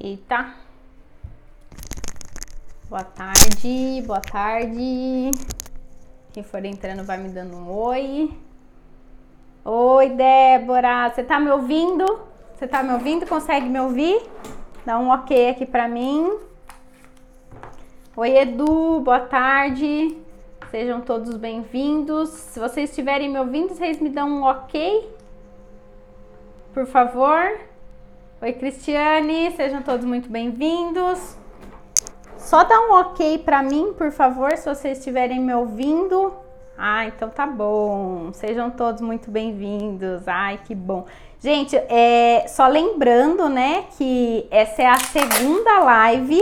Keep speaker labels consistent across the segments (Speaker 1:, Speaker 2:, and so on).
Speaker 1: Eita. Boa tarde, boa tarde. Quem for entrando vai me dando um oi. Oi, Débora. Você tá me ouvindo? Você tá me ouvindo? Consegue me ouvir? Dá um ok aqui pra mim. Oi, Edu. Boa tarde. Sejam todos bem-vindos. Se vocês estiverem me ouvindo, vocês me dão um ok? Por favor. Oi, Cristiane. Sejam todos muito bem-vindos. Só dá um ok pra mim, por favor, se vocês estiverem me ouvindo. Ah, então tá bom. Sejam todos muito bem-vindos. Ai, que bom. Gente, só lembrando, né, que essa é a segunda live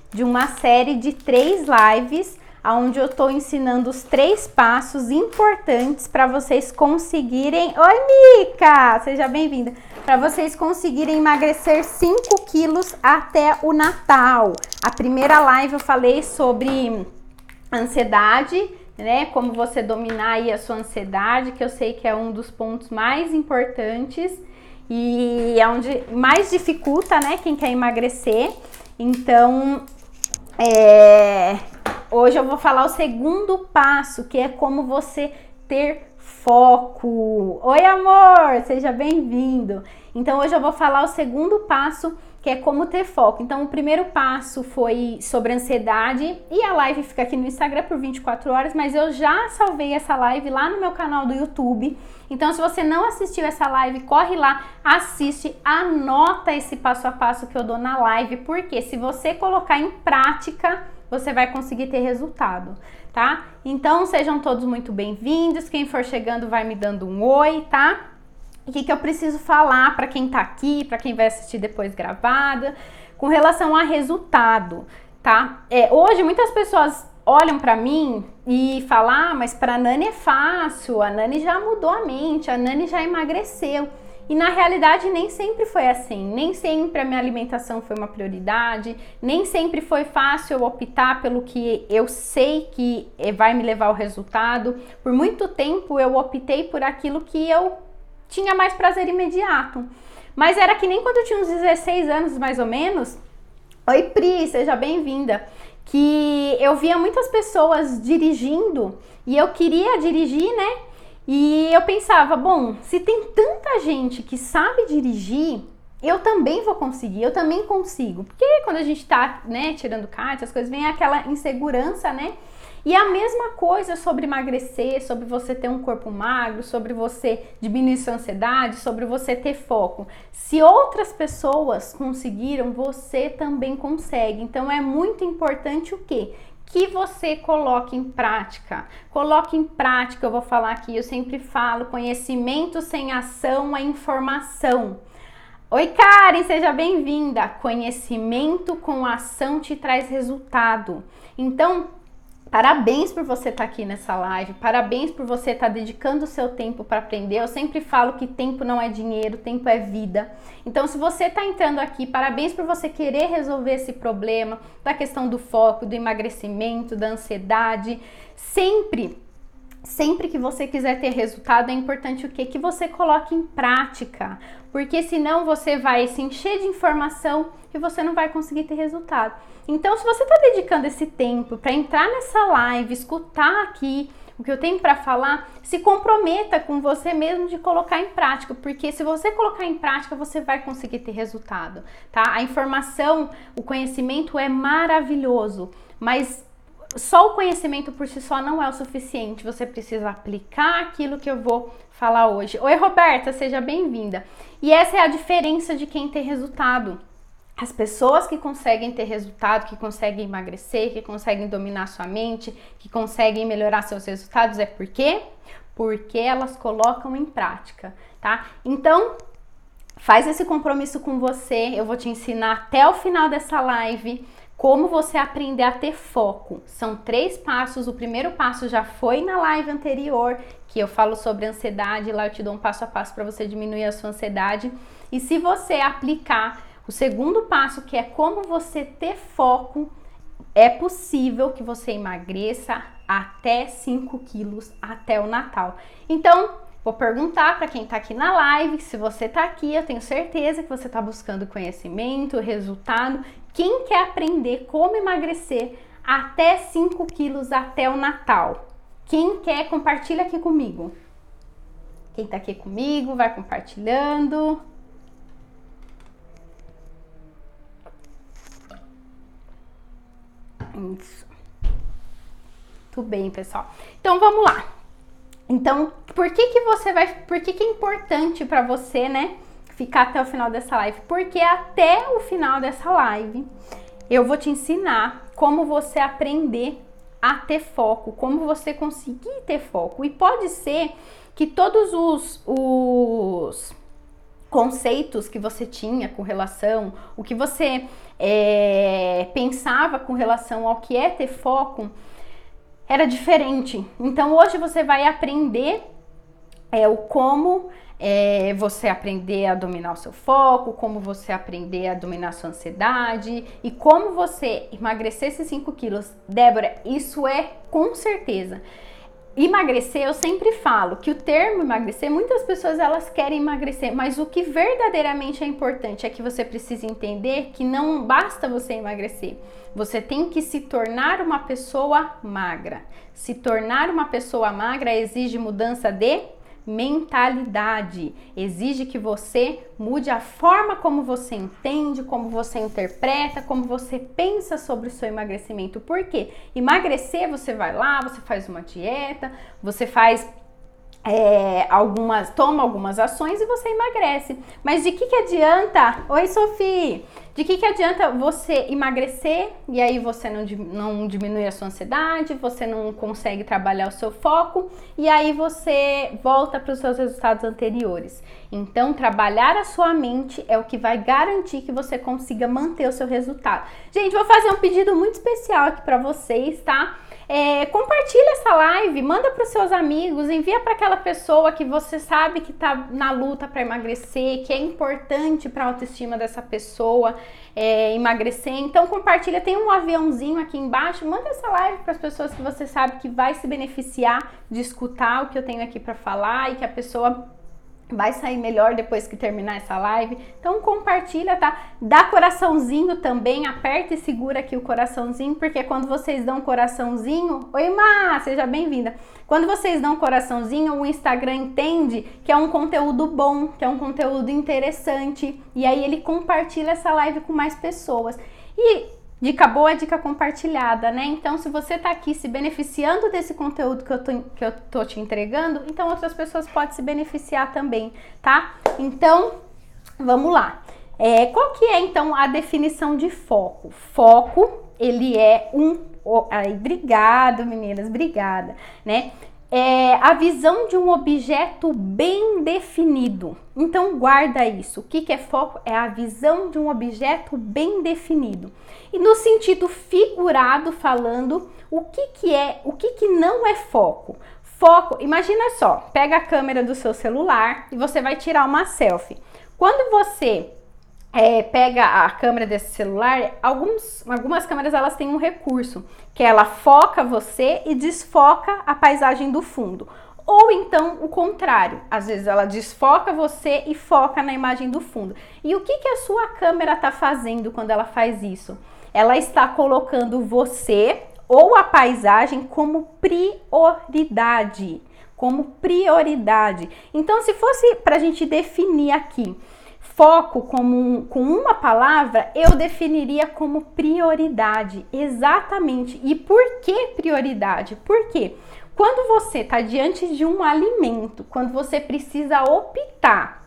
Speaker 1: de uma série de 3 lives, onde eu tô ensinando os 3 passos importantes para vocês conseguirem... Oi, Mica! Seja bem-vinda! Para vocês conseguirem emagrecer 5 quilos até o Natal. A primeira live eu falei sobre ansiedade, né? Como você dominar aí a sua ansiedade, que eu sei que é um dos pontos mais importantes e é onde mais dificulta, né? Quem quer emagrecer. Então, hoje eu vou falar o segundo passo, que é como você ter foco. Oi, amor! Seja bem-vindo! Então, hoje eu vou falar o segundo passo, que é como ter foco. Então, o primeiro passo foi sobre ansiedade e a live fica aqui no Instagram por 24 horas, mas eu já salvei essa live lá no meu canal do YouTube. Então, se você não assistiu essa live, corre lá, assiste, anota esse passo a passo que eu dou na live, porque se você colocar em prática, você vai conseguir ter resultado, tá? Então, sejam todos muito bem-vindos. Quem for chegando vai me dando um oi, tá? O que eu preciso falar para quem tá aqui, para quem vai assistir depois gravada, com relação a resultado, tá? Hoje muitas pessoas olham para mim e falam, ah, mas para a Nani é fácil, a Nani já mudou a mente, a Nani já emagreceu. E na realidade nem sempre foi assim, nem sempre a minha alimentação foi uma prioridade, nem sempre foi fácil eu optar pelo que eu sei que vai me levar ao resultado. Por muito tempo eu optei por aquilo que eu tinha mais prazer imediato. Mas era que nem quando eu tinha uns 16 anos, mais ou menos. Oi, Pri, seja bem-vinda. Que eu via muitas pessoas dirigindo e eu queria dirigir, né? E eu pensava, bom, se tem tanta gente que sabe dirigir, eu também vou conseguir, eu também consigo. Porque quando a gente tá, né, tirando kart, as coisas, vem aquela insegurança, né? E a mesma coisa sobre emagrecer, sobre você ter um corpo magro, sobre você diminuir sua ansiedade, sobre você ter foco. Se outras pessoas conseguiram, você também consegue. Então é muito importante o quê? Que você coloque em prática. Coloque em prática, eu vou falar aqui, eu sempre falo, conhecimento sem ação é informação. Oi, Karen, seja bem-vinda. Conhecimento com ação te traz resultado. Então, parabéns por você estar aqui nessa live, parabéns por você estar dedicando o seu tempo para aprender. Eu sempre falo que tempo não é dinheiro, tempo é vida. Então, se você está entrando aqui, parabéns por você querer resolver esse problema da questão do foco, do emagrecimento, da ansiedade. Sempre que você quiser ter resultado, é importante o quê? Que você coloque em prática, porque senão você vai se encher de informação e você não vai conseguir ter resultado. Então, se você está dedicando esse tempo para entrar nessa live, escutar aqui o que eu tenho para falar, se comprometa com você mesmo de colocar em prática, porque se você colocar em prática, você vai conseguir ter resultado, tá? A informação, o conhecimento é maravilhoso, mas só o conhecimento por si só não é o suficiente, você precisa aplicar aquilo que eu vou falar hoje. Oi, Roberta, seja bem-vinda. E essa é a diferença de quem tem resultado. As pessoas que conseguem ter resultado, que conseguem emagrecer, que conseguem dominar sua mente, que conseguem melhorar seus resultados, é por quê? Porque elas colocam em prática, tá? Então, faz esse compromisso com você, eu vou te ensinar até o final dessa live como você aprender a ter foco. São 3 passos, o primeiro passo já foi na live anterior, que eu falo sobre ansiedade, lá eu te dou um passo a passo para você diminuir a sua ansiedade. E se você aplicar o segundo passo, que é como você ter foco, é possível que você emagreça até 5 quilos até o Natal. Então, Vou perguntar para quem tá aqui na live, se você tá aqui, eu tenho certeza que você tá buscando conhecimento, resultado. Quem quer aprender como emagrecer até 5 quilos até o Natal? Quem quer, compartilha aqui comigo. Quem tá aqui comigo, vai compartilhando. Isso. Tudo bem, pessoal. Então, vamos lá. Então, por que é importante para você, né, ficar até o final dessa live? Porque até o final dessa live, eu vou te ensinar como você aprender a ter foco, como você conseguir ter foco. E pode ser que todos os conceitos que você tinha com relação, o que você pensava com relação ao que é ter foco, era diferente. Então hoje você vai aprender o como você aprender a dominar o seu foco, como você aprender a dominar a sua ansiedade e como você emagrecer esses 5 quilos. Débora, isso é com certeza. Emagrecer, eu sempre falo que o termo emagrecer, muitas pessoas elas querem emagrecer, mas o que verdadeiramente é importante é que você precisa entender que não basta você emagrecer, você tem que se tornar uma pessoa magra. Se tornar uma pessoa magra exige mudança de mentalidade, exige que você mude a forma como você entende, como você interpreta, como você pensa sobre o seu emagrecimento. Por quê? Emagrecer, você vai lá, você faz uma dieta, você faz toma algumas ações e você emagrece. Mas de que adianta? Oi, Sofia! De que adianta você emagrecer e aí você não diminui a sua ansiedade, você não consegue trabalhar o seu foco e aí você volta para os seus resultados anteriores. Então, trabalhar a sua mente é o que vai garantir que você consiga manter o seu resultado. Gente, vou fazer um pedido muito especial aqui para vocês, tá? Compartilha essa live, manda para os seus amigos, envia para aquela pessoa que você sabe que está na luta para emagrecer, que é importante para a autoestima dessa pessoa emagrecer. Então compartilha, tem um aviãozinho aqui embaixo, manda essa live para as pessoas que você sabe que vai se beneficiar de escutar o que eu tenho aqui para falar e que a pessoa vai sair melhor depois que terminar essa live. Então compartilha, tá? Dá coraçãozinho também, aperta e segura aqui o coraçãozinho, porque quando vocês dão coraçãozinho... Oi, Má, seja bem-vinda. Quando vocês dão coraçãozinho, o Instagram entende que é um conteúdo bom, que é um conteúdo interessante, e aí ele compartilha essa live com mais pessoas. E dica boa é dica compartilhada, né? Então, se você tá aqui se beneficiando desse conteúdo que eu tô te entregando, então outras pessoas podem se beneficiar também, tá? Então, vamos lá. Qual que é, então, a definição de foco? Foco, ele é obrigado, meninas, obrigada, né? A visão de um objeto bem definido. Então guarda isso. O que é foco? É a visão de um objeto bem definido. E no sentido figurado falando, o que não é foco? Foco, imagina só, pega a câmera do seu celular e você vai tirar uma selfie. Quando você pega a câmera desse celular, algumas câmeras elas têm um recurso, que ela foca você e desfoca a paisagem do fundo. Ou então o contrário, às vezes ela desfoca você e foca na imagem do fundo. E o que a sua câmera está fazendo quando ela faz isso? Ela está colocando você ou a paisagem como prioridade. Então, se fosse para a gente definir aqui, foco com uma palavra, eu definiria como prioridade, exatamente. E por que prioridade? Por quê? Quando você está diante de um alimento, quando você precisa optar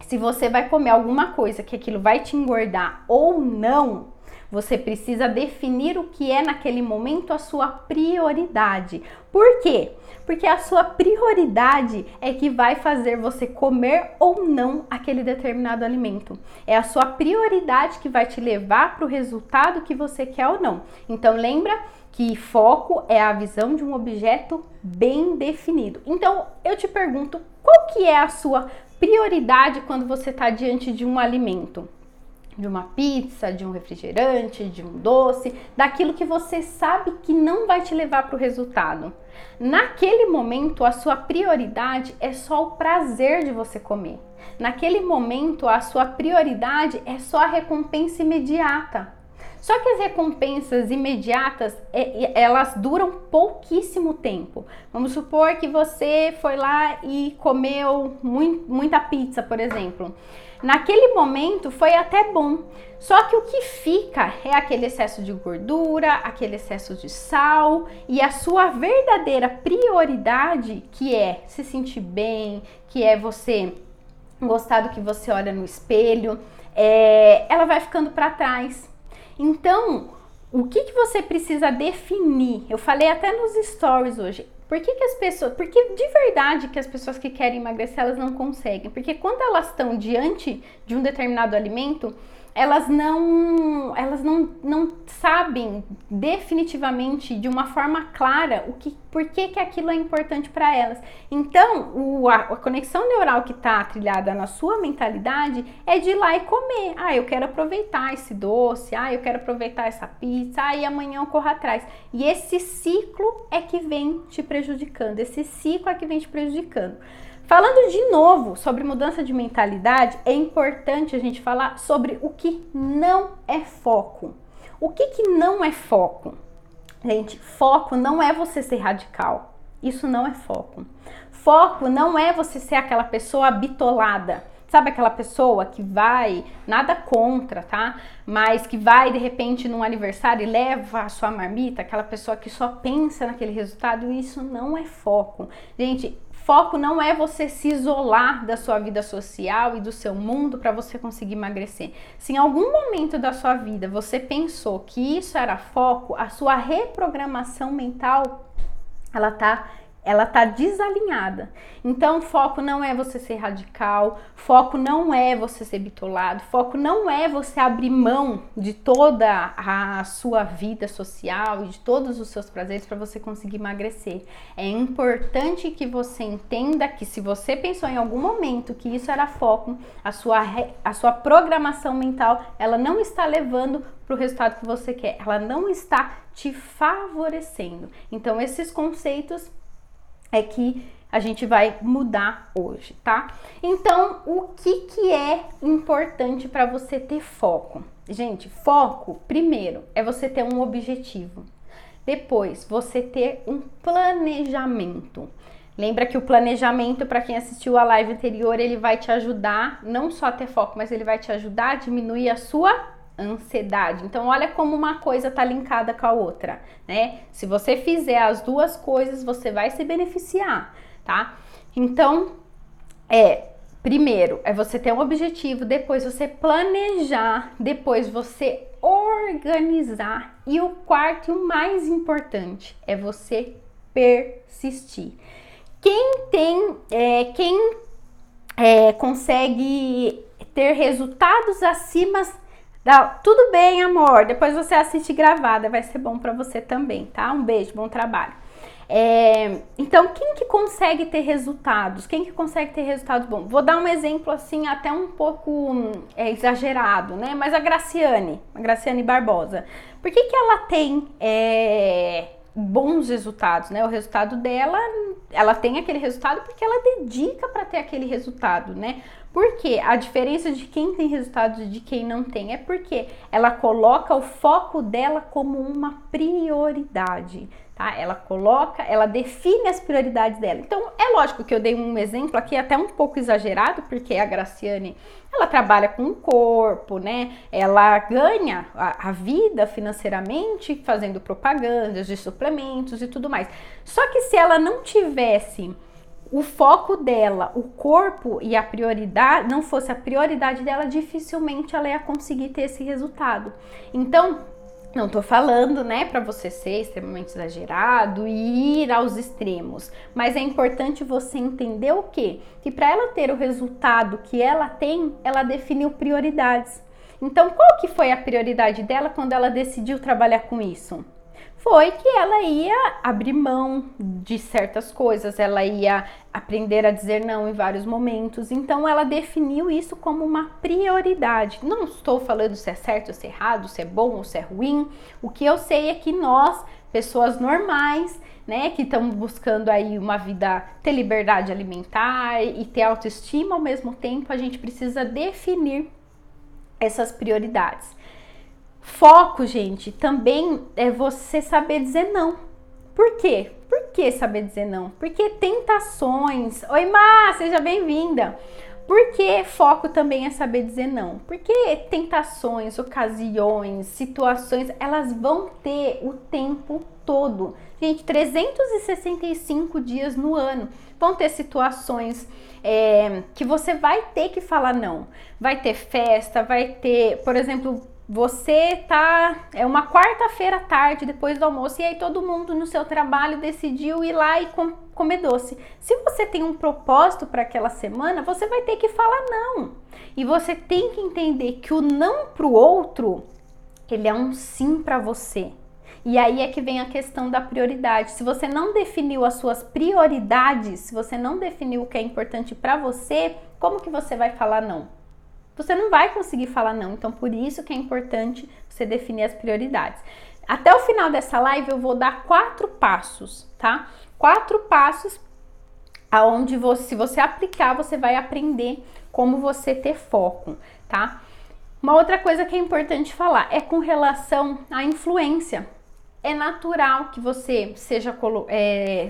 Speaker 1: se você vai comer alguma coisa que aquilo vai te engordar ou não, você precisa definir o que é naquele momento a sua prioridade. Por quê? Porque a sua prioridade é que vai fazer você comer ou não aquele determinado alimento. É a sua prioridade que vai te levar para o resultado que você quer ou não. Então lembra que foco é a visão de um objeto bem definido. Então eu te pergunto, qual que é a sua prioridade quando você está diante de um alimento? de uma pizza, de um refrigerante, de um doce, daquilo que você sabe que não vai te levar para o resultado. Naquele momento, a sua prioridade é só o prazer de você comer. Naquele momento, a sua prioridade é só a recompensa imediata. Só que as recompensas imediatas, elas duram pouquíssimo tempo. Vamos supor que você foi lá e comeu muita pizza, por exemplo. Naquele momento foi até bom, só que o que fica é aquele excesso de gordura, aquele excesso de sal, e a sua verdadeira prioridade, que é se sentir bem, que é você gostar do que você olha no espelho, ela vai ficando para trás. Então, o que você precisa definir? Eu falei até nos stories hoje. Porque de verdade que as pessoas que querem emagrecer, elas não conseguem. Porque quando elas estão diante de um determinado alimento, elas não sabem definitivamente, de uma forma clara, por que aquilo é importante para elas. Então, a conexão neural que está trilhada na sua mentalidade é de ir lá e comer. Eu quero aproveitar esse doce, eu quero aproveitar essa pizza, e amanhã eu corro atrás. E esse ciclo é que vem te prejudicando, Falando de novo sobre mudança de mentalidade, é importante a gente falar sobre o que não é foco. O que não é foco? Gente, foco não é você ser radical. Isso não é foco. Foco não é você ser aquela pessoa bitolada. Sabe aquela pessoa que vai, nada contra, tá? Mas que vai, de repente, num aniversário e leva a sua marmita, aquela pessoa que só pensa naquele resultado, isso não é foco. Gente, foco não é você se isolar da sua vida social e do seu mundo para você conseguir emagrecer. Se em algum momento da sua vida você pensou que isso era foco, a sua reprogramação mental, ela tá desalinhada. Então, foco não é você ser radical, foco não é você ser bitolado, foco não é você abrir mão de toda a sua vida social e de todos os seus prazeres para você conseguir emagrecer. É importante que você entenda que se você pensou em algum momento que isso era foco, a sua programação mental, ela não está levando para o resultado que você quer, ela não está te favorecendo. Então, esses conceitos é que a gente vai mudar hoje, tá? Então, o que é importante para você ter foco? Gente, foco, primeiro, é você ter um objetivo. Depois, você ter um planejamento. Lembra que o planejamento, para quem assistiu a live anterior, ele vai te ajudar não só a ter foco, mas ele vai te ajudar a diminuir a sua ansiedade. Então, olha como uma coisa tá linkada com a outra, né? Se você fizer as duas coisas, você vai se beneficiar, tá? Então, primeiro é você ter um objetivo, depois você planejar, depois você organizar e o quarto e o mais importante é você persistir. Quem consegue ter resultados acima tudo bem, amor, depois você assiste gravada, vai ser bom pra você também, tá? Um beijo, bom trabalho. Então, quem que consegue ter resultados? Quem que consegue ter resultados bons? Vou dar um exemplo assim, até um pouco exagerado, né? Mas a Graciane Barbosa, por que ela tem bons resultados, né? O resultado dela, ela tem aquele resultado porque ela dedica para ter aquele resultado, né? Porque a diferença de quem tem resultados e de quem não tem é porque ela coloca o foco dela como uma prioridade, tá? Ela define as prioridades dela. Então, é lógico que eu dei um exemplo aqui até um pouco exagerado, porque a Graciane, ela trabalha com o corpo, né? Ela ganha a vida financeiramente fazendo propagandas de suplementos e tudo mais. Só que se ela não tivesse o foco dela, o corpo e a prioridade, não fosse a prioridade dela, dificilmente ela ia conseguir ter esse resultado. Então, não tô falando, né, para você ser extremamente exagerado e ir aos extremos, mas é importante você entender o quê? Que para ela ter o resultado que ela tem, ela definiu prioridades. Então, qual que foi a prioridade dela quando ela decidiu trabalhar com isso? foi que ela ia abrir mão de certas coisas, ela ia aprender a dizer não em vários momentos. Então ela definiu isso como uma prioridade. Não estou falando se é certo ou se é errado, se é bom ou se é ruim. O que eu sei é que nós, pessoas normais, né, que estão buscando aí uma vida, ter liberdade alimentar e ter autoestima ao mesmo tempo, a gente precisa definir essas prioridades. Foco, gente, também é você saber dizer não. Por quê? Por que saber dizer não? Porque tentações... Oi, Má, seja bem-vinda! Porque foco também é saber dizer não? Porque tentações, ocasiões, situações, elas vão ter o tempo todo. Gente, 365 dias no ano. Vão ter situações que você vai ter que falar não. Vai ter festa, vai ter, por exemplo... Você é uma quarta-feira à tarde, depois do almoço, e aí todo mundo no seu trabalho decidiu ir lá e comer doce. Se você tem um propósito para aquela semana, você vai ter que falar não. E você tem que entender que o não para o outro, ele é um sim para você. E aí é que vem a questão da prioridade. Se você não definiu as suas prioridades, se você não definiu o que é importante para você, como que você vai falar não? Você não vai conseguir falar não, então por isso que é importante você definir as prioridades. Até o final dessa live eu vou dar 4 passos, tá? 4 passos aonde se você aplicar, você vai aprender como você ter foco, tá? Uma outra coisa que é importante falar é com relação à influência. É natural que você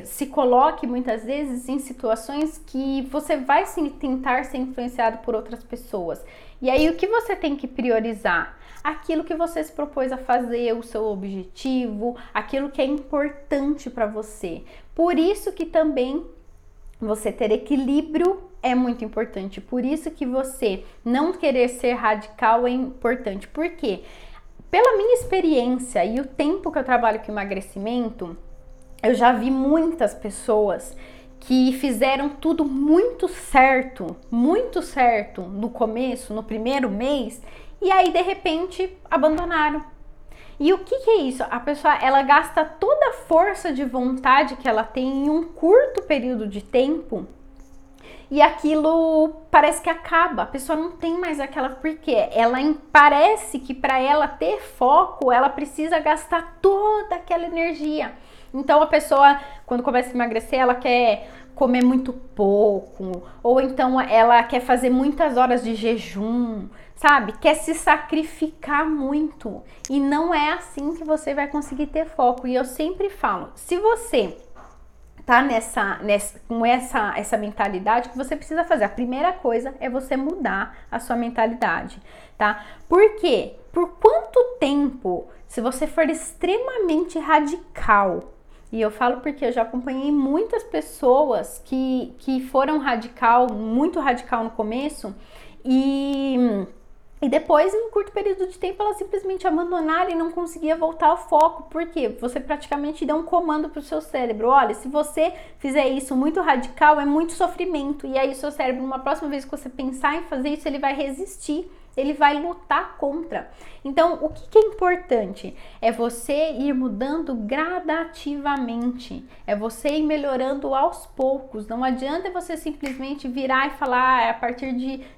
Speaker 1: se coloque muitas vezes em situações que você vai tentar ser influenciado por outras pessoas. E aí o que você tem que priorizar? Aquilo que você se propôs a fazer, o seu objetivo, aquilo que é importante para você. Por isso que também você ter equilíbrio é muito importante. Por isso que você não querer ser radical é importante. Por quê? Pela minha experiência e o tempo que eu trabalho com emagrecimento, eu já vi muitas pessoas que fizeram tudo muito certo no começo, no primeiro mês, e aí de repente abandonaram. E o que é isso? A pessoa, ela gasta toda a força de vontade que ela tem em um curto período de tempo, e aquilo parece que acaba, a pessoa não tem mais aquela, porque ela parece que para ela ter foco, ela precisa gastar toda aquela energia. Então a pessoa, quando começa a emagrecer, ela quer comer muito pouco, ou então ela quer fazer muitas horas de jejum, sabe? Quer se sacrificar muito. E não é assim que você vai conseguir ter foco. E eu sempre falo, se você tá com essa mentalidade, que você precisa fazer, a primeira coisa é você mudar a sua mentalidade, tá? Por quê? Por quanto tempo, se você for extremamente radical, e eu falo porque eu já acompanhei muitas pessoas que foram muito radical no começo, e depois, em um curto período de tempo, elas simplesmente abandonaram e não conseguia voltar ao foco. Por quê? Você praticamente deu um comando para o seu cérebro. Olha, se você fizer isso muito radical, é muito sofrimento. E aí, o seu cérebro, numa próxima vez que você pensar em fazer isso, ele vai resistir. Ele vai lutar contra. Então, o que é importante? É você ir mudando gradativamente. É você ir melhorando aos poucos. Não adianta você simplesmente virar e falar, a partir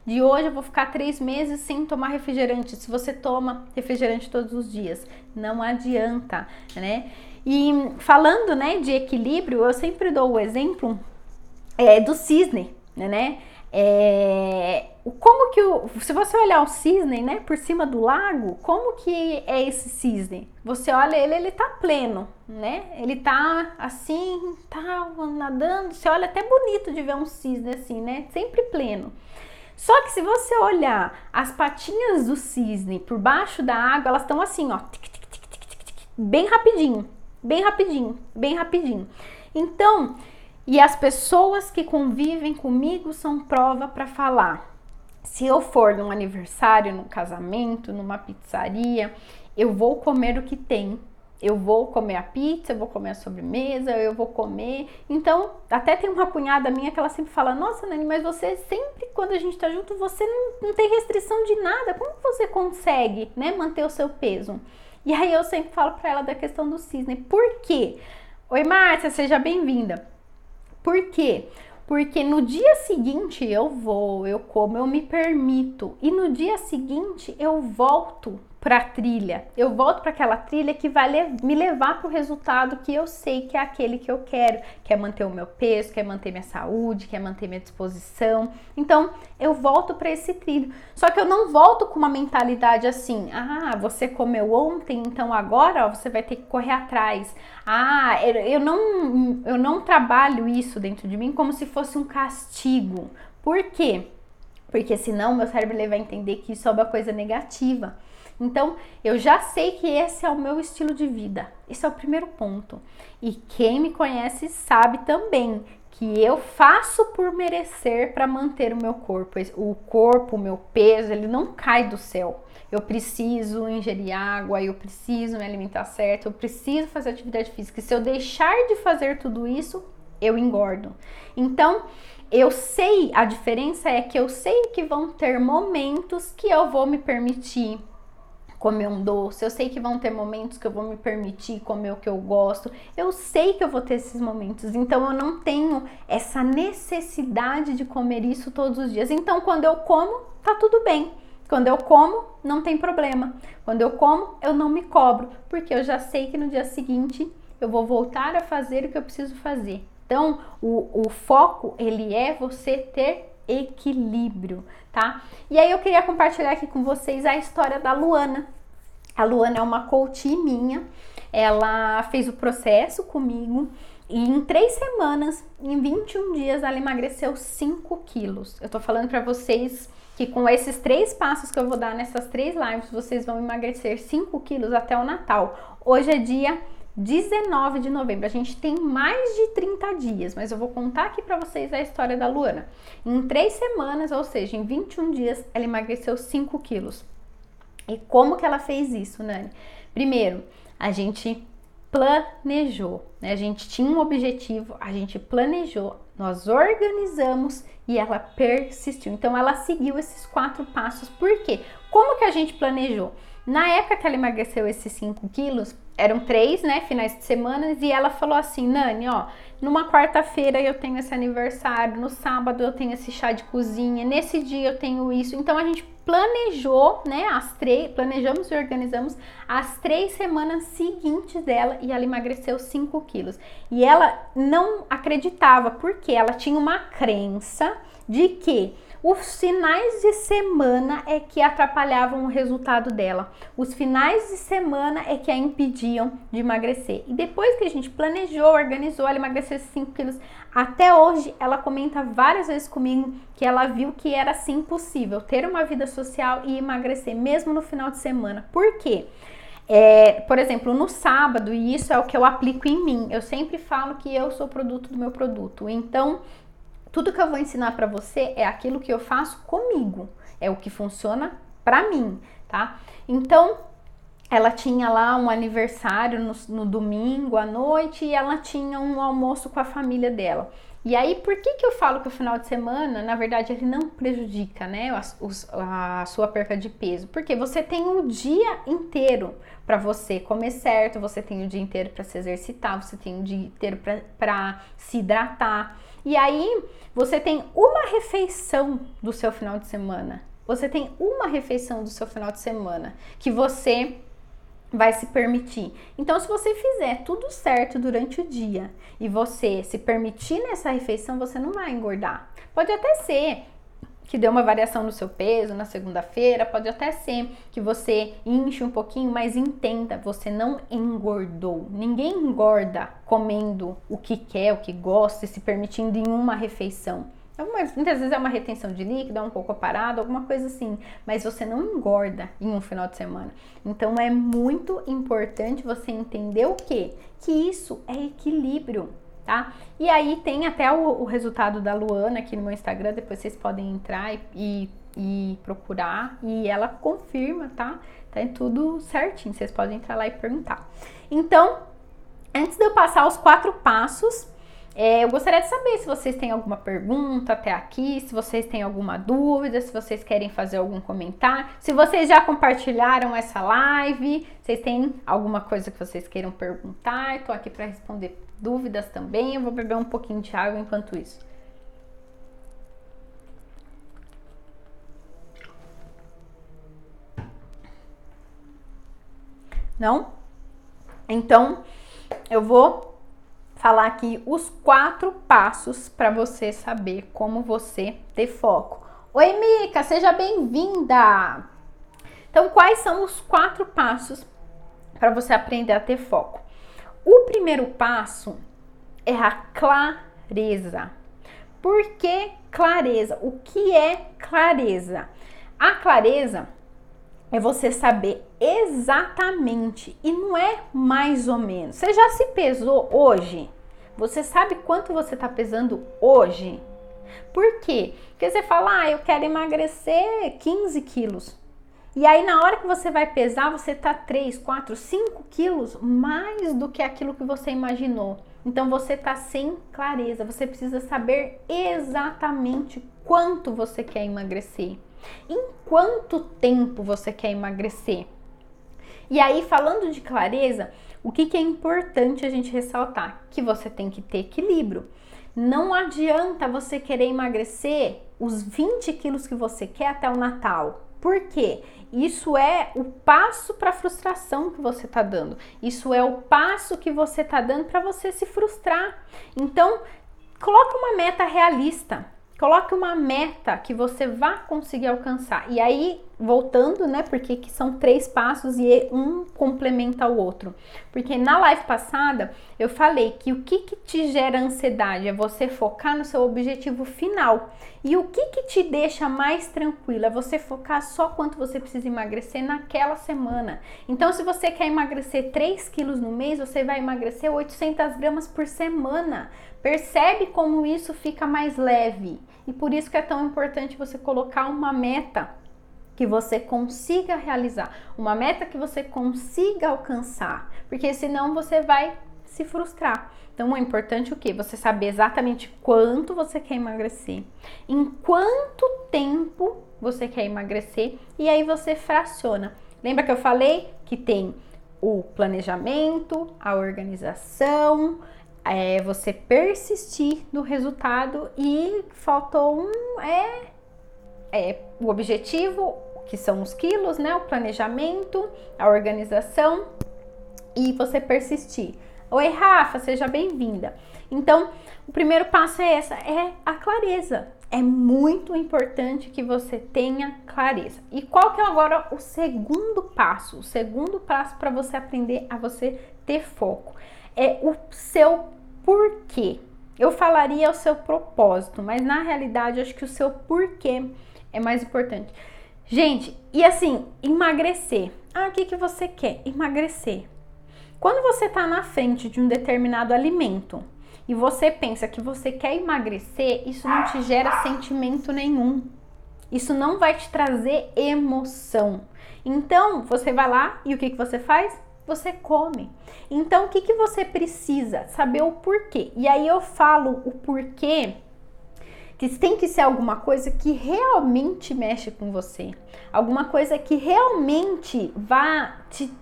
Speaker 1: de hoje eu vou ficar 3 meses sem tomar refrigerante. Se você toma refrigerante todos os dias. Não adianta, né? E falando, né, de equilíbrio, eu sempre dou o exemplo do cisne, né? Se você olhar o cisne, né, por cima do lago, como que é esse cisne? Você olha ele tá pleno, né? Ele tá assim, tá nadando, você olha até bonito de ver um cisne assim, né? Sempre pleno. Só que se você olhar as patinhas do cisne por baixo da água, elas estão assim, ó, bem rapidinho, bem rapidinho, bem rapidinho. Então, e as pessoas que convivem comigo são prova para falar. Se eu for num aniversário, num casamento, numa pizzaria, eu vou comer o que tem. Eu vou comer a pizza, eu vou comer a sobremesa, eu vou comer. Então, até tem uma cunhada minha que ela sempre fala, nossa, Nani, mas você sempre, quando a gente tá junto, você não tem restrição de nada. Como que você consegue, né, manter o seu peso? E aí eu sempre falo pra ela da questão do cisne. Por quê? Oi, Márcia, seja bem-vinda. Por quê? Porque no dia seguinte eu vou, eu como, eu me permito. E no dia seguinte eu volto para a trilha. Eu volto para aquela trilha que vai me levar para o resultado que eu sei que é aquele que eu quero. Quer manter o meu peso, quer manter minha saúde, quer manter minha disposição. Então eu volto para esse trilho. Só que eu não volto com uma mentalidade assim: ah, você comeu ontem, então agora ó, você vai ter que correr atrás. Ah, eu não trabalho isso dentro de mim como se fosse um castigo. Por quê? Porque senão meu cérebro vai entender que isso é uma coisa negativa. Então, eu já sei que esse é o meu estilo de vida. Esse é o primeiro ponto. E quem me conhece sabe também que eu faço por merecer para manter o meu corpo. O corpo, o meu peso, ele não cai do céu. Eu preciso ingerir água, eu preciso me alimentar certo, eu preciso fazer atividade física. E se eu deixar de fazer tudo isso, eu engordo. Então, eu sei, a diferença é que eu sei que vão ter momentos que eu vou me permitir comer um doce, eu sei que vão ter momentos que eu vou me permitir comer o que eu gosto, eu sei que eu vou ter esses momentos, então eu não tenho essa necessidade de comer isso todos os dias. Então quando eu como, tá tudo bem. Quando eu como, não tem problema. Quando eu como, eu não me cobro, porque eu já sei que no dia seguinte eu vou voltar a fazer o que eu preciso fazer. Então, o foco, ele é você ter equilíbrio, tá? E aí eu queria compartilhar aqui com vocês a história da Luana. A Luana é uma coach minha, ela fez o processo comigo e em 3 semanas, em 21 dias, ela emagreceu 5 quilos. Eu tô falando pra vocês que com esses 3 passos que eu vou dar nessas 3 lives, vocês vão emagrecer 5 quilos até o Natal. Hoje é dia 19 de novembro, a gente tem mais de 30 dias, mas eu vou contar aqui pra vocês a história da Luana. Em 3 semanas, ou seja, em 21 dias, ela emagreceu 5 quilos. E como que ela fez isso, Nani? Primeiro, a gente planejou, né? A gente tinha um objetivo, a gente planejou, nós organizamos e ela persistiu. Então, ela seguiu esses 4 passos. Por quê? Como que a gente planejou? Na época que ela emagreceu esses 5 quilos, eram 3, né, finais de semana, e ela falou assim: Nani, ó, numa quarta-feira eu tenho esse aniversário, no sábado eu tenho esse chá de cozinha, nesse dia eu tenho isso. Então a gente planejou, né, planejamos e organizamos as 3 semanas seguintes dela e ela emagreceu 5 quilos. E ela não acreditava, porque ela tinha uma crença de que os finais de semana é que atrapalhavam o resultado dela. Os finais de semana é que a impediam de emagrecer. E depois que a gente planejou, organizou, ela emagreceu 5 quilos. Até hoje, ela comenta várias vezes comigo que ela viu que era sim possível ter uma vida social e emagrecer, mesmo no final de semana. Por quê? Por exemplo, no sábado, e isso é o que eu aplico em mim, eu sempre falo que eu sou produto do meu produto. Então, tudo que eu vou ensinar pra você é aquilo que eu faço comigo, é o que funciona pra mim, tá? Então, ela tinha lá um aniversário no domingo à noite e ela tinha um almoço com a família dela. E aí, por que eu falo que o final de semana, na verdade, ele não prejudica, né, a sua perca de peso? Porque você tem o dia inteiro para você comer certo, você tem o dia inteiro para se exercitar, você tem o dia inteiro para se hidratar. E aí, você tem uma refeição do seu final de semana. Você tem uma refeição do seu final de semana que você vai se permitir. Então, se você fizer tudo certo durante o dia e você se permitir nessa refeição, você não vai engordar. Pode até ser que dê uma variação no seu peso na segunda-feira, pode até ser que você inche um pouquinho, mas entenda, você não engordou. Ninguém engorda comendo o que quer, o que gosta e se permitindo em uma refeição. Muitas vezes é uma retenção de líquido, é um pouco parado, alguma coisa assim, mas você não engorda em um final de semana. Então é muito importante você entender o quê? Que isso é equilíbrio, tá? E aí tem até o resultado da Luana aqui no meu Instagram, depois vocês podem entrar e procurar, e ela confirma, tá? Tá tudo certinho, vocês podem entrar lá e perguntar. Então, antes de eu passar os 4 passos, Eu gostaria de saber se vocês têm alguma pergunta até aqui, se vocês têm alguma dúvida, se vocês querem fazer algum comentário, se vocês já compartilharam essa live, vocês têm alguma coisa que vocês queiram perguntar, estou aqui para responder dúvidas também. Eu vou beber um pouquinho de água enquanto isso. Não? Então, eu vou falar aqui os 4 passos para você saber como você ter foco. Oi, Mica, seja bem-vinda! Então, quais são os 4 passos para você aprender a ter foco? O primeiro passo é a clareza. Por que clareza? O que é clareza? A clareza é você saber exatamente e não é mais ou menos. Você já se pesou hoje? Você sabe quanto você está pesando hoje? Por quê? Porque você fala, eu quero emagrecer 15 quilos. E aí na hora que você vai pesar, você tá 3, 4, 5 quilos mais do que aquilo que você imaginou. Então você tá sem clareza, você precisa saber exatamente quanto você quer emagrecer. Em quanto tempo você quer emagrecer? E aí, falando de clareza, o que é importante a gente ressaltar? Que você tem que ter equilíbrio. Não adianta você querer emagrecer os 20 quilos que você quer até o Natal. Por quê? Isso é o passo para a frustração que você está dando. Isso é o passo que você está dando para você se frustrar. Então, coloque uma meta realista. Coloque uma meta que você vá conseguir alcançar. E aí, voltando, né? Porque que são 3 passos e um complementa o outro. Porque na live passada, eu falei que o que te gera ansiedade é você focar no seu objetivo final. E o que te deixa mais tranquilo é você focar só quanto você precisa emagrecer naquela semana. Então, se você quer emagrecer 3 quilos no mês, você vai emagrecer 800 gramas por semana. Percebe como isso fica mais leve. E por isso que é tão importante você colocar uma meta que você consiga realizar, uma meta que você consiga alcançar, porque senão você vai se frustrar. Então é importante o quê? Você saber exatamente quanto você quer emagrecer, em quanto tempo você quer emagrecer, e aí você fraciona. Lembra que eu falei que tem o planejamento, a organização, você persistir no resultado, e faltou o objetivo, que são os quilos, né? O planejamento, a organização e você persistir. Oi, Rafa, seja bem-vinda. Então, o primeiro passo é a clareza. É muito importante que você tenha clareza. E qual que é agora o segundo passo? O segundo passo para você aprender a você ter foco é o seu porquê. Eu falaria o seu propósito, mas na realidade eu acho que o seu porquê é mais importante. Gente, e assim, emagrecer. O que você quer? Emagrecer. Quando você tá na frente de um determinado alimento e você pensa que você quer emagrecer, isso não te gera sentimento nenhum. Isso não vai te trazer emoção. Então, você vai lá e o que você faz? Você come. Então, o que você precisa? Saber o porquê. E aí eu falo o porquê, que tem que ser alguma coisa que realmente mexe com você. Alguma coisa que realmente vá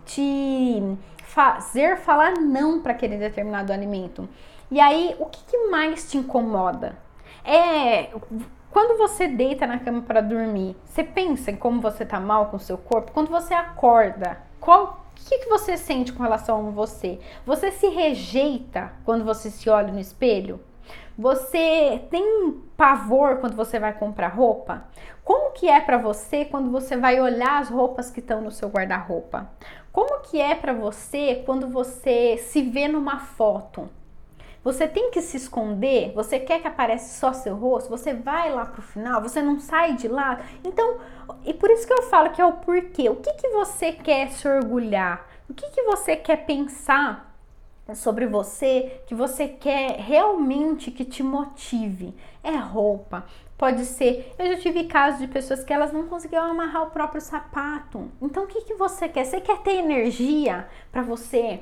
Speaker 1: te fazer falar não para aquele determinado alimento. E aí, o que mais te incomoda? Quando você deita na cama para dormir, você pensa em como você tá mal com o seu corpo? Quando você acorda, o que você sente com relação a você? Você se rejeita quando você se olha no espelho? Você tem pavor quando você vai comprar roupa? Como que é para você quando você vai olhar as roupas que estão no seu guarda-roupa? Como que é para você quando você se vê numa foto? Você tem que se esconder? Você quer que apareça só seu rosto? Você vai lá pro final? Você não sai de lá? Então, e por isso que eu falo que é o porquê. O que você quer se orgulhar? O que você quer pensar sobre você, que você quer realmente que te motive? É roupa, pode ser. Eu já tive casos de pessoas que elas não conseguiam amarrar o próprio sapato. Então o que você quer? Você quer ter energia para você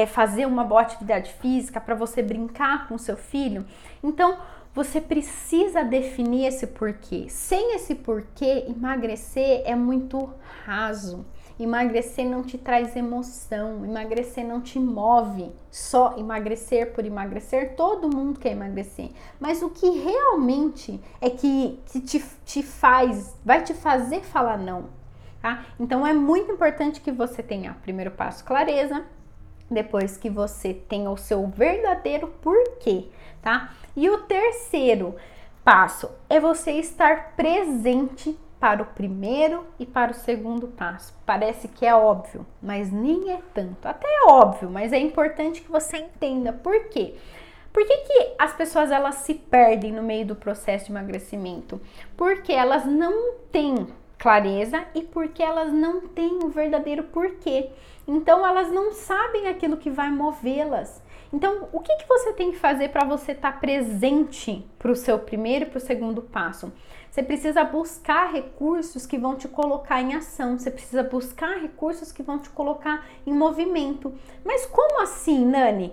Speaker 1: fazer uma boa atividade física, para você brincar com seu filho. Então, você precisa definir esse porquê. Sem esse porquê, emagrecer é muito raso. Emagrecer não te traz emoção, emagrecer não te move. Só emagrecer por emagrecer, todo mundo quer emagrecer. Mas o que realmente é que vai te fazer falar não, tá? Então é muito importante que você tenha, primeiro passo, clareza. Depois que você tenha o seu verdadeiro porquê, tá? E o terceiro passo é você estar presente para o primeiro e para o segundo passo. Parece que é óbvio, mas nem é tanto. Até é óbvio, mas é importante que você entenda por quê. Por que as pessoas elas se perdem no meio do processo de emagrecimento? Porque elas não têm clareza e porque elas não têm o verdadeiro porquê. Então elas não sabem aquilo que vai movê-las. Então, o que você tem que fazer para você estar presente para o seu primeiro e para o segundo passo? Você precisa buscar recursos que vão te colocar em ação. Você precisa buscar recursos que vão te colocar em movimento. Mas como assim, Nani?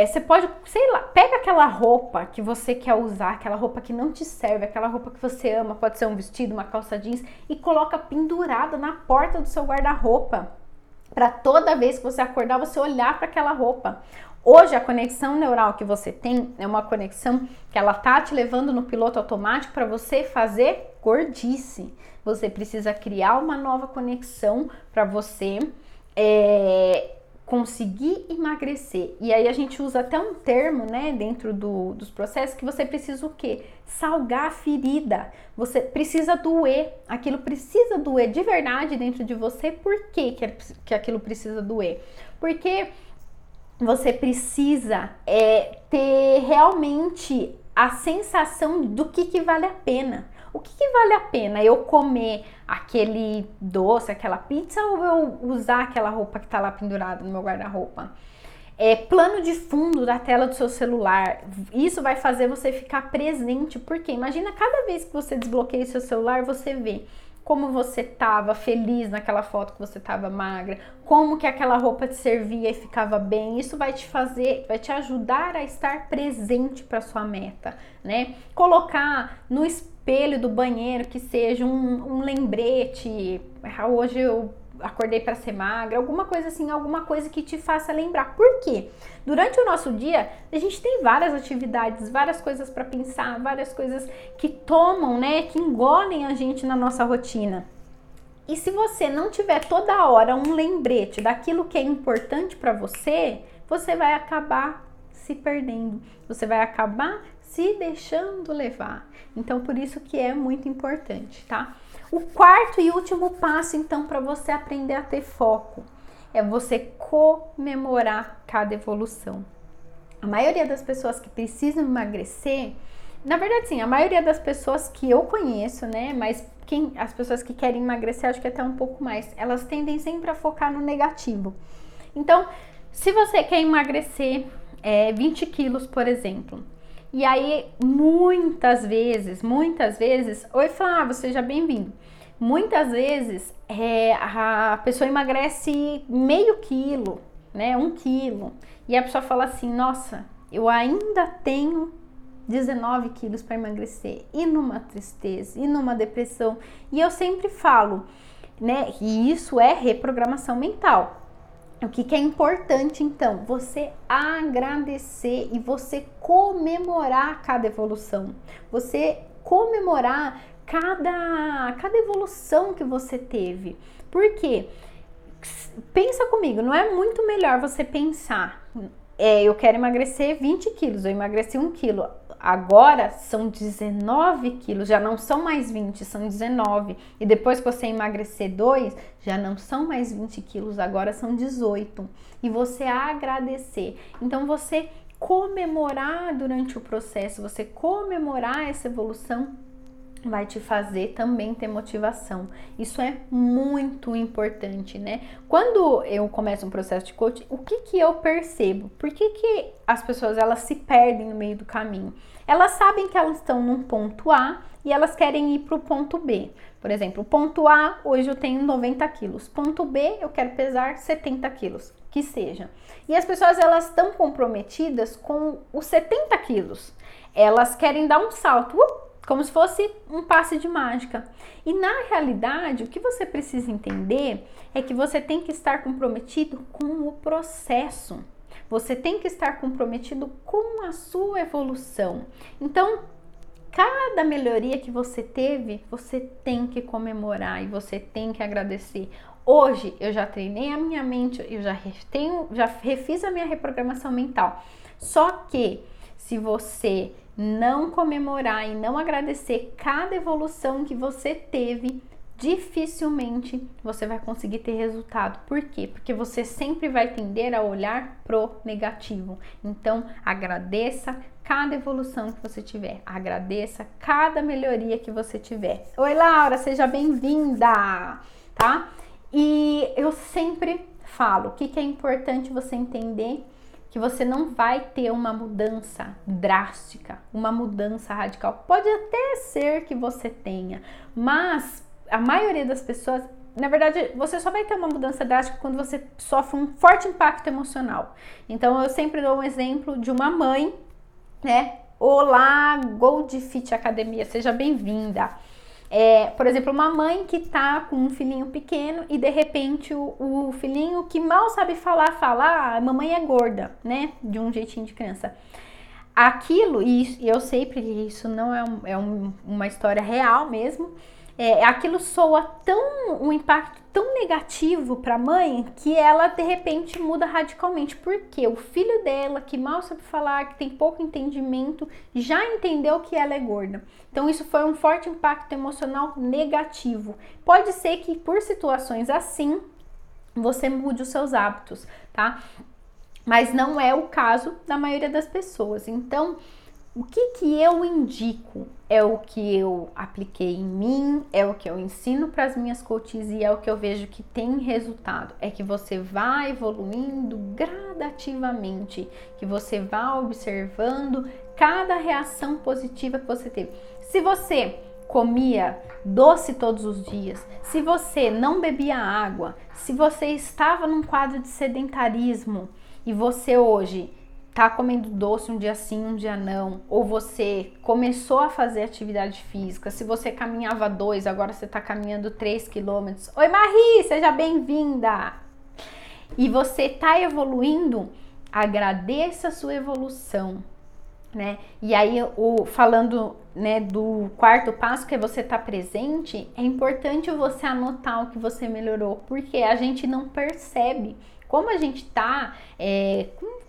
Speaker 1: Você pode, sei lá, pega aquela roupa que você quer usar, aquela roupa que não te serve, aquela roupa que você ama, pode ser um vestido, uma calça jeans, e coloca pendurada na porta do seu guarda-roupa. Para toda vez que você acordar, você olhar para aquela roupa. Hoje, a conexão neural que você tem é uma conexão que ela tá te levando no piloto automático para você fazer gordice. Você precisa criar uma nova conexão para você conseguir emagrecer. E aí a gente usa até um termo, né, dentro dos processos, que você precisa o quê? Salgar a ferida. Você precisa doer. Aquilo precisa doer de verdade dentro de você. Por que aquilo precisa doer? Porque você precisa ter realmente a sensação do que vale a pena. O que vale a pena? Eu comer aquele doce, aquela pizza, ou eu usar aquela roupa que tá lá pendurada no meu guarda-roupa? Plano de fundo da tela do seu celular. Isso vai fazer você ficar presente. Porque imagina cada vez que você desbloqueia o seu celular, você vê como você estava feliz naquela foto que você estava magra, como que aquela roupa te servia e ficava bem. Isso vai te ajudar a estar presente para sua meta, né? Colocar no espelho do banheiro que seja um lembrete. Hoje eu acordei para ser magra, alguma coisa assim, alguma coisa que te faça lembrar. Por quê? Durante o nosso dia, a gente tem várias atividades, várias coisas para pensar, várias coisas que tomam, né, que engolem a gente na nossa rotina. E se você não tiver toda hora um lembrete daquilo que é importante para você, você vai acabar se perdendo, você vai acabar se deixando levar. Então, por isso que é muito importante, tá? O quarto e último passo, então, para você aprender a ter foco, é você comemorar cada evolução. A maioria das pessoas que precisam emagrecer, na verdade, sim, a maioria das pessoas que eu conheço, né, mas as pessoas que querem emagrecer, acho que até um pouco mais, elas tendem sempre a focar no negativo. Então, se você quer emagrecer 20 quilos, por exemplo, e aí muitas vezes, oi Flávio, seja bem-vindo. Muitas vezes a pessoa emagrece meio quilo, né, 1 quilo, e a pessoa fala assim, nossa, eu ainda tenho 19 quilos para emagrecer, e numa tristeza, e numa depressão. E eu sempre falo, né, e isso é reprogramação mental. O que é importante, então? Você agradecer e você comemorar cada evolução. Você comemorar cada evolução que você teve. Por quê? Pensa comigo, não é muito melhor você pensar, eu quero emagrecer 20 quilos, eu emagreci 1 quilo, agora são 19 quilos, já não são mais 20, são 19. E depois que você emagrecer 2, já não são mais 20 quilos, agora são 18. E você agradecer. Então, você comemorar durante o processo, você comemorar essa evolução, vai te fazer também ter motivação. Isso é muito importante, né? Quando eu começo um processo de coaching, o que eu percebo? Por que as pessoas elas se perdem no meio do caminho? Elas sabem que elas estão num ponto A e elas querem ir para o ponto B. Por exemplo, o ponto A, hoje eu tenho 90 quilos. Ponto B, eu quero pesar 70 quilos, que seja. E as pessoas, elas estão comprometidas com os 70 quilos. Elas querem dar um salto, como se fosse um passe de mágica. E na realidade, o que você precisa entender é que você tem que estar comprometido com o processo. Você tem que estar comprometido com a sua evolução. Então, cada melhoria que você teve, você tem que comemorar e você tem que agradecer. Hoje eu já treinei a minha mente, eu já refiz a minha reprogramação mental. Só que se você não comemorar e não agradecer cada evolução que você teve, dificilmente você vai conseguir ter resultado. Por quê? Porque você sempre vai tender a olhar pro negativo. Então, agradeça cada evolução que você tiver. Agradeça cada melhoria que você tiver. Oi, Laura, seja bem-vinda, tá? E eu sempre falo, o que é importante você entender? Que você não vai ter uma mudança drástica, uma mudança radical. Pode até ser que você tenha, mas a maioria das pessoas, na verdade, você só vai ter uma mudança drástica quando você sofre um forte impacto emocional. Então, eu sempre dou um exemplo de uma mãe, né? Olá, Gold Fit Academia, seja bem-vinda. Por exemplo, uma mãe que tá com um filhinho pequeno e de repente o filhinho que mal sabe falar, a mamãe é gorda, né? De um jeitinho de criança. Aquilo, e eu sei porque isso não é uma história real mesmo, aquilo soa um impacto tão negativo para a mãe que ela de repente muda radicalmente. Porque o filho dela, que mal sabe falar, que tem pouco entendimento, já entendeu que ela é gorda. Então isso foi um forte impacto emocional negativo. Pode ser que por situações assim você mude os seus hábitos, tá? Mas não é o caso da maioria das pessoas. Então, o que eu indico é o que eu apliquei em mim, é o que eu ensino para as minhas coaches e é o que eu vejo que tem resultado. É que você vai evoluindo gradativamente, que você vá observando cada reação positiva que você teve. Se você comia doce todos os dias, se você não bebia água, se você estava num quadro de sedentarismo e você hoje tá comendo doce um dia sim, um dia não, ou você começou a fazer atividade física, se você caminhava 2, agora você tá caminhando 3 quilômetros. Oi, Marie, seja bem-vinda! E você tá evoluindo, agradeça a sua evolução, né? E aí, falando, né, do quarto passo, que é você tá presente, é importante você anotar o que você melhorou, porque a gente não percebe. Como a gente tá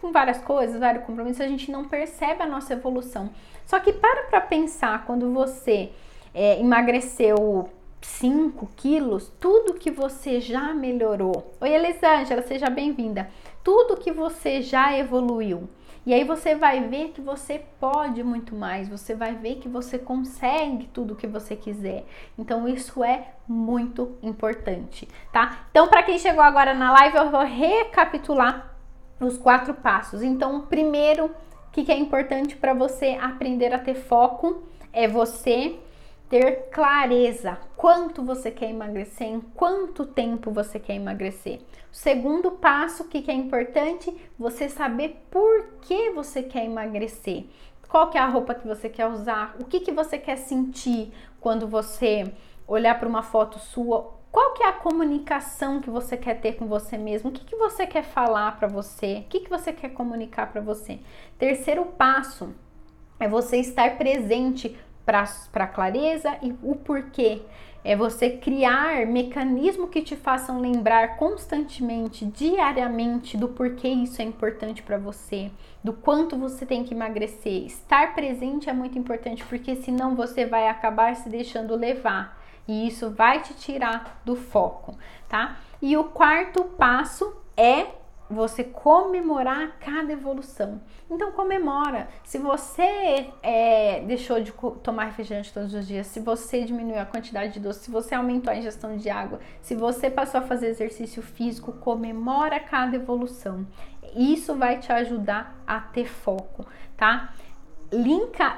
Speaker 1: com várias coisas, vários compromissos, a gente não percebe a nossa evolução. Só que para pensar, quando você emagreceu 5 quilos, tudo que você já melhorou. Oi, Elisângela, seja bem-vinda. Tudo que você já evoluiu. E aí você vai ver que você pode muito mais, você vai ver que você consegue tudo o que você quiser. Então isso é muito importante, tá? Então para quem chegou agora na live, eu vou recapitular os 4 passos. Então, o primeiro, o que é importante para você aprender a ter foco é você ter clareza quanto você quer emagrecer, em quanto tempo você quer emagrecer. O segundo passo, o que é importante, você saber por que você quer emagrecer. Qual que é a roupa que você quer usar? O que você quer sentir quando você olhar para uma foto sua? Qual que é a comunicação que você quer ter com você mesmo? O que você quer falar para você? O que você quer comunicar para você? Terceiro passo é você estar presente para clareza e o porquê. É você criar mecanismos que te façam lembrar constantemente, diariamente, do porquê isso é importante para você, do quanto você tem que emagrecer. Estar presente é muito importante, porque senão você vai acabar se deixando levar e isso vai te tirar do foco, tá? E o quarto passo é você comemorar cada evolução. Então comemora. Se você deixou de tomar refrigerante todos os dias, se você diminuiu a quantidade de doce, se você aumentou a ingestão de água, se você passou a fazer exercício físico, comemora cada evolução. Isso vai te ajudar a ter foco, tá?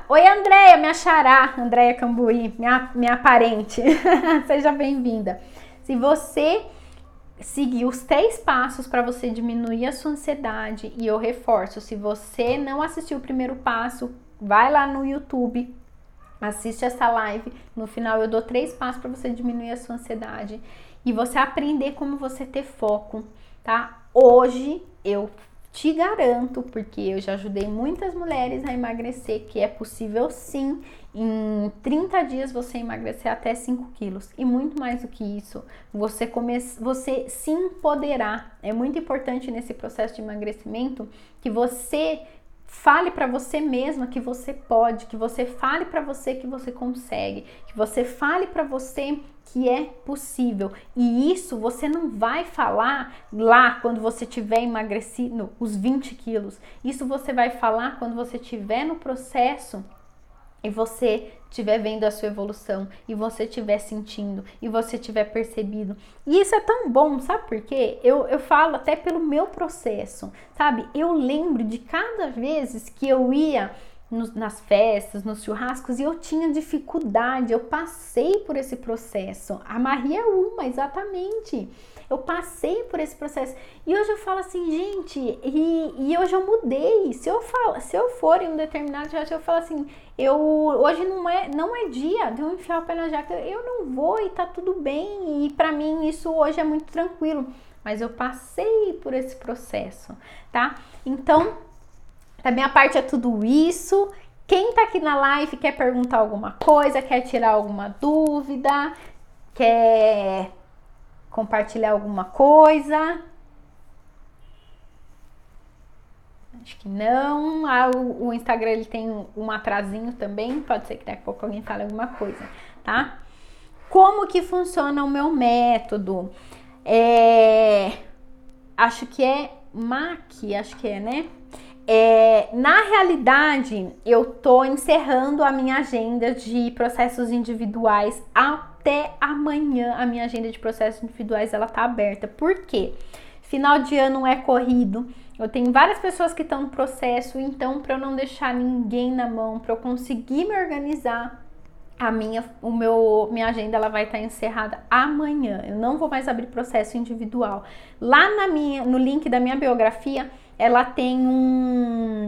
Speaker 1: Oi, Andréia, minha xará, Andréia Cambuí, minha parente. Seja bem-vinda. Se você seguir os 3 passos para você diminuir a sua ansiedade, e eu reforço, se você não assistiu o primeiro passo, vai lá no YouTube, assiste essa live, no final eu dou 3 passos para você diminuir a sua ansiedade e você aprender como você ter foco, tá? Hoje eu te garanto, porque eu já ajudei muitas mulheres a emagrecer, que é possível sim, em 30 dias você emagrecer até 5 quilos. E muito mais do que isso, você se empoderar. É muito importante nesse processo de emagrecimento que você fale para você mesma que você pode, que você fale para você que você consegue, que você fale para você que é possível. E isso você não vai falar lá quando você tiver emagrecido os 20 quilos. Isso você vai falar quando você estiver no processo e você estiver vendo a sua evolução, e você estiver sentindo, e você estiver percebido. E isso é tão bom, sabe por quê? Eu falo até pelo meu processo, sabe? Eu lembro de cada vez que eu ia nas festas, nos churrascos, e eu tinha dificuldade, eu passei por esse processo. A Maria é uma, exatamente. Eu passei por esse processo. E hoje eu falo assim, gente, e hoje eu mudei. Se eu for em um determinado dia, eu falo assim, hoje não é dia de eu enfiar o pé na jaca, eu não vou e tá tudo bem. E pra mim isso hoje é muito tranquilo. Mas eu passei por esse processo, tá? Então, da minha parte é tudo isso. Quem tá aqui na live quer perguntar alguma coisa, quer tirar alguma dúvida, quer compartilhar alguma coisa? Acho que não. O Instagram ele tem um atrasinho também, pode ser que daqui a pouco alguém fale alguma coisa, tá? Como que funciona o meu método? Acho que é MAC, acho que é, né? Na realidade, eu tô encerrando a minha agenda de processos individuais até amanhã. A minha agenda de processos individuais, ela tá aberta. Por quê? Final de ano é corrido. Eu tenho várias pessoas que estão no processo, então para eu não deixar ninguém na mão, para eu conseguir me organizar, minha agenda ela vai estar encerrada amanhã. Eu não vou mais abrir processo individual. Lá no link da minha biografia, ela tem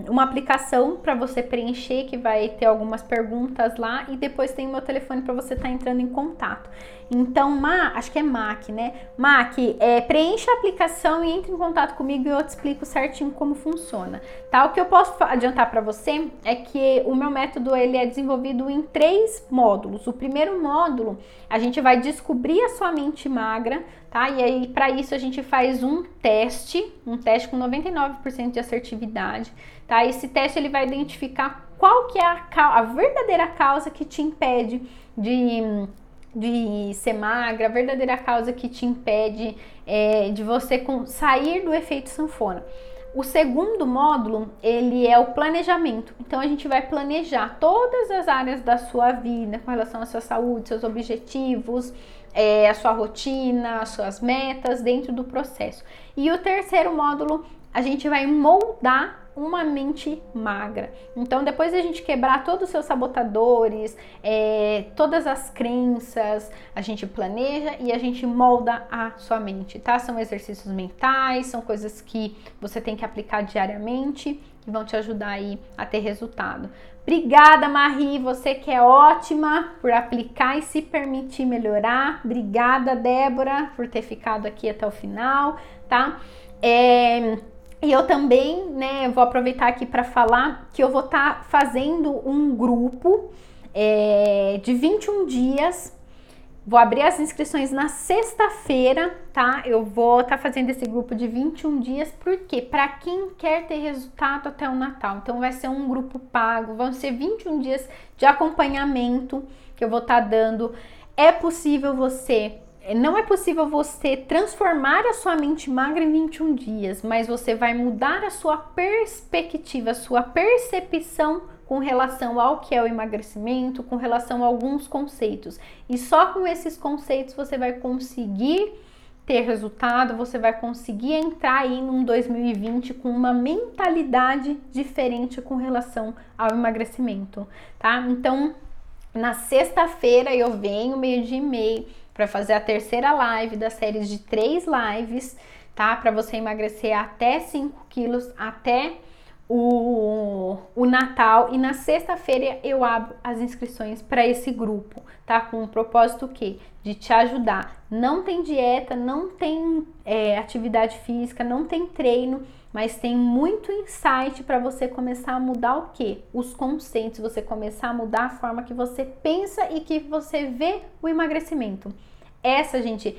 Speaker 1: uma aplicação para você preencher, que vai ter algumas perguntas lá, e depois tem o meu telefone para você estar entrando em contato. Então, acho que é MAC, né? MAC, preencha a aplicação e entre em contato comigo e eu te explico certinho como funciona, tá? O que eu posso adiantar para você é que o meu método ele é desenvolvido em 3 módulos. O primeiro módulo, a gente vai descobrir a sua mente magra, tá? E aí, para isso, a gente faz um teste com 99% de assertividade, tá? Esse teste, ele vai identificar qual que é a verdadeira causa que te impede de ser magra, a verdadeira causa que te impede de você sair do efeito sanfona. O segundo módulo, ele é o planejamento. Então, a gente vai planejar todas as áreas da sua vida com relação à sua saúde, seus objetivos, a sua rotina, as suas metas dentro do processo. E o terceiro módulo, a gente vai moldar uma mente magra. Então, depois da gente quebrar todos os seus sabotadores, todas as crenças, a gente planeja e a gente molda a sua mente, tá? São exercícios mentais, são coisas que você tem que aplicar diariamente, que vão te ajudar aí a ter resultado. Obrigada, Marie, você que é ótima por aplicar e se permitir melhorar. Obrigada, Débora, por ter ficado aqui até o final, tá? E eu também, né, vou aproveitar aqui para falar que eu vou estar fazendo um grupo de 21 dias. Vou abrir as inscrições na sexta-feira, tá? Eu vou estar fazendo esse grupo de 21 dias, porque para quem quer ter resultado até o Natal. Então vai ser um grupo pago, vão ser 21 dias de acompanhamento que eu vou estar dando. É possível você não é possível você transformar a sua mente magra em 21 dias, mas você vai mudar a sua perspectiva, a sua percepção com relação ao que é o emagrecimento, com relação a alguns conceitos. E só com esses conceitos você vai conseguir ter resultado, você vai conseguir entrar aí num 2020 com uma mentalidade diferente com relação ao emagrecimento, tá? Então, na sexta-feira eu venho 12h30 para fazer a terceira live da série de 3 lives, tá? Para você emagrecer até 5 quilos até o Natal. E na sexta-feira eu abro as inscrições para esse grupo, tá? Com o propósito quê? De te ajudar. Não tem dieta, não tem atividade física, não tem treino, mas tem muito insight para você começar a mudar o quê? Os conceitos, você começar a mudar a forma que você pensa e que você vê o emagrecimento. Gente,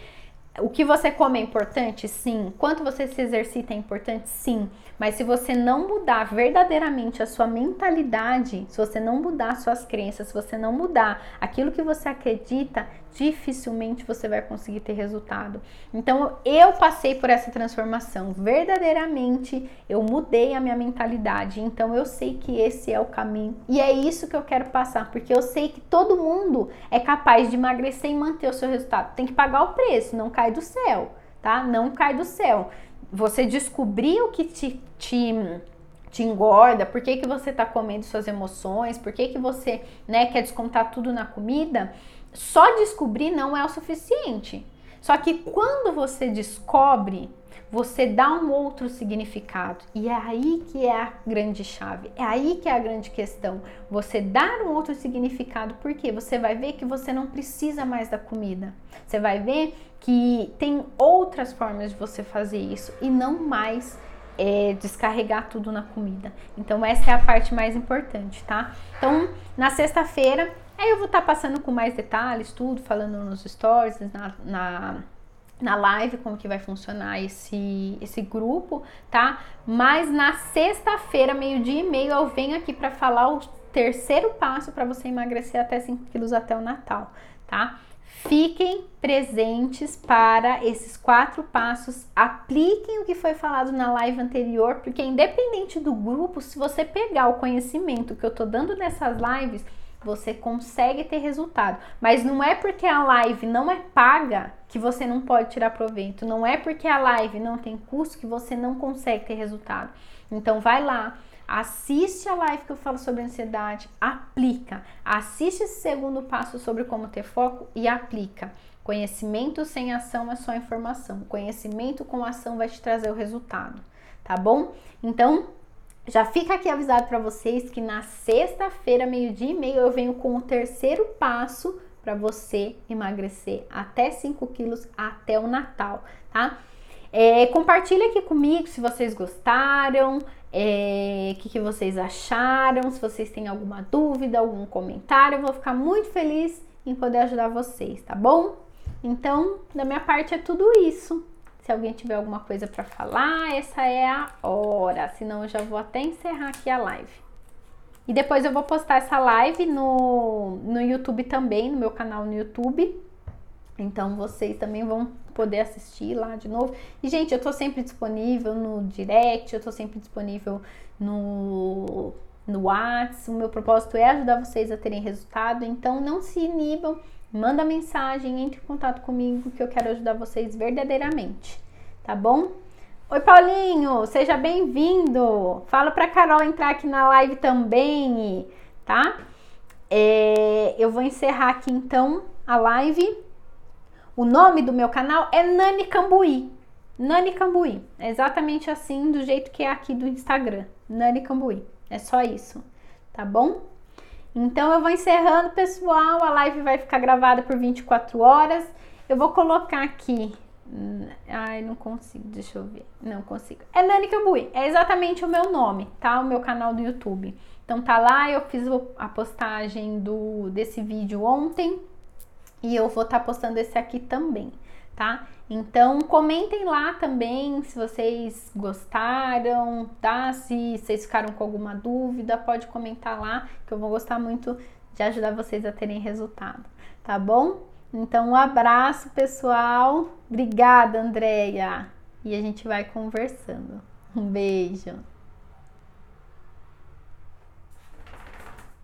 Speaker 1: o que você come é importante? Sim. Quanto você se exercita é importante? Sim. Mas se você não mudar verdadeiramente a sua mentalidade, se você não mudar suas crenças, se você não mudar aquilo que você acredita, dificilmente você vai conseguir ter resultado. Então, eu passei por essa transformação. Verdadeiramente, eu mudei a minha mentalidade. Então, eu sei que esse é o caminho. E é isso que eu quero passar, porque eu sei que todo mundo é capaz de emagrecer e manter o seu resultado. Tem que pagar o preço, não cai do céu, tá? Não cai do céu. Você descobrir o que te engorda, por que você tá comendo suas emoções, por que você, quer descontar tudo na comida, só descobrir não é o suficiente. Só que quando você descobre, você dá um outro significado. E é aí que é a grande chave, é aí que é a grande questão. Você dar um outro significado, porque você vai ver que você não precisa mais da comida. Você vai ver que tem outras formas de você fazer isso e não mais descarregar tudo na comida. Então essa é a parte mais importante, tá? Então na sexta-feira eu vou estar passando com mais detalhes, tudo, falando nos stories, na live, como que vai funcionar esse grupo, tá? Mas na sexta-feira, 12h30, eu venho aqui para falar o terceiro passo para você emagrecer até 5 quilos até o Natal, tá? Fiquem presentes para esses 4 passos, apliquem o que foi falado na live anterior, porque independente do grupo, se você pegar o conhecimento que eu tô dando nessas lives, você consegue ter resultado. Mas não é porque a live não é paga que você não pode tirar proveito. Não é porque a live não tem custo que você não consegue ter resultado. Então vai lá, assiste a live que eu falo sobre ansiedade, aplica. Assiste esse segundo passo sobre como ter foco e aplica. Conhecimento sem ação é só informação. Conhecimento com ação vai te trazer o resultado, tá bom? Então, já fica aqui avisado para vocês que na sexta-feira, 12h30, eu venho com o terceiro passo para você emagrecer até 5 quilos até o Natal, tá? Compartilha aqui comigo se vocês gostaram, o que vocês acharam, se vocês têm alguma dúvida, algum comentário, eu vou ficar muito feliz em poder ajudar vocês, tá bom? Então, da minha parte é tudo isso. Se alguém tiver alguma coisa para falar, essa é a hora. Senão eu já vou até encerrar aqui a live. E depois eu vou postar essa live no YouTube também, no meu canal no YouTube. Então vocês também vão poder assistir lá de novo. E, gente, eu tô sempre disponível no direct, eu tô sempre disponível no WhatsApp. O meu propósito é ajudar vocês a terem resultado. Então não se inibam. Manda mensagem, entre em contato comigo que eu quero ajudar vocês verdadeiramente, tá bom? Oi, Paulinho, seja bem-vindo. Fala pra Carol entrar aqui na live também, tá? Eu vou encerrar aqui então a live. O nome do meu canal é Nani Cambuí. Nani Cambuí, é exatamente assim, do jeito que é aqui do Instagram. Nani Cambuí, é só isso, tá bom? Então eu vou encerrando, pessoal, a live vai ficar gravada por 24 horas. Eu vou colocar aqui, ai, não consigo, deixa eu ver, não consigo. É Nani Cambuí, é exatamente o meu nome, tá? O meu canal do YouTube. Então tá lá, eu fiz a postagem desse vídeo ontem e eu vou estar postando esse aqui também, tá? Então comentem lá também se vocês gostaram, tá? Se vocês ficaram com alguma dúvida, pode comentar lá, que eu vou gostar muito de ajudar vocês a terem resultado, tá bom? Então, um abraço, pessoal. Obrigada, Andréia. E a gente vai conversando. Um beijo.